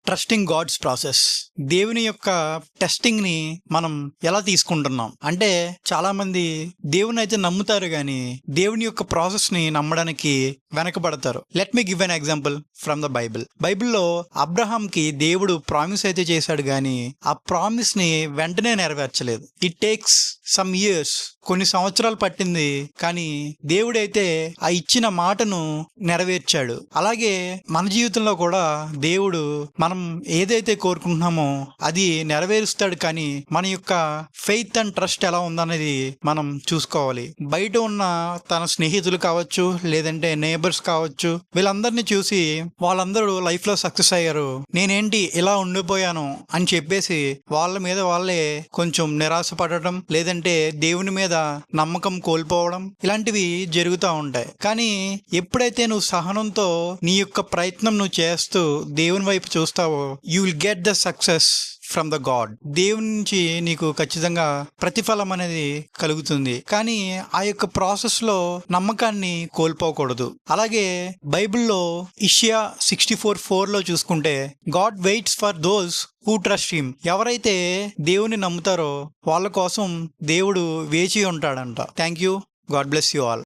Trusting God's process. దేవుని యొక్క testing ని మనం ఎలా తీసుకుంటున్నాం అంటే, చాలా మంది దేవుని అయితే నమ్ముతారు గాని దేవుని యొక్క ప్రాసెస్ ని నమ్మడానికి వెనకబడతారు. Let me give an example from the బైబిల్లో అబ్రహాం కి దేవుడు ప్రామిస్ అయితే చేశాడు గాని ఆ ప్రామిస్ ని వెంటనే నెరవేర్చలేదు. ఇట్ టేక్స్ సమ్ ఇయర్స్, కొన్ని సంవత్సరాలు పట్టింది. కానీ దేవుడైతే ఆ ఇచ్చిన మాటను నెరవేర్చాడు. అలాగే మన జీవితంలో కూడా దేవుడు మనం ఏదైతే కోరుకుంటున్నామో అది నెరవేరుస్తాడు. కానీ మన యొక్క ఫెయిత్ అండ్ ట్రస్ట్ ఎలా ఉందనేది మనం చూసుకోవాలి. బయట ఉన్న తన స్నేహితులు కావచ్చు, లేదంటే నేబర్స్ కావచ్చు, వీళ్ళందరినీ చూసి వాళ్ళందరూ లైఫ్ లో సక్సెస్ అయ్యారు, నేనేంటి ఇలా ఉండిపోయాను అని చెప్పేసి వాళ్ళ మీద వాళ్ళే కొంచెం నిరాశ పడటం, లేదంటే దేవుని మీద నమ్మకం కోల్పోవడం, ఇలాంటివి జరుగుతూ ఉంటాయి. కానీ ఎప్పుడైతే నువ్వు సహనంతో నీ యొక్క ప్రయత్నం నువ్వు చేస్తూ దేవుని వైపు చూస్తావో, you will get the success from the God. దేవుని నుంచి నీకు ఖచ్చితంగా ప్రతిఫలం అనేది కలుగుతుంది. కానీ ఆ యొక్క ప్రాసెస్ లో నమ్మకాన్ని కోల్పోకూడదు. అలాగే బైబిల్లో ఇషియా 64:4 చూసుకుంటే, God waits for those who trust him. ఎవరైతే దేవుని నమ్ముతారో వాళ్ళ కోసం దేవుడు వేచి ఉంటాడంట. Thank you. God bless you all.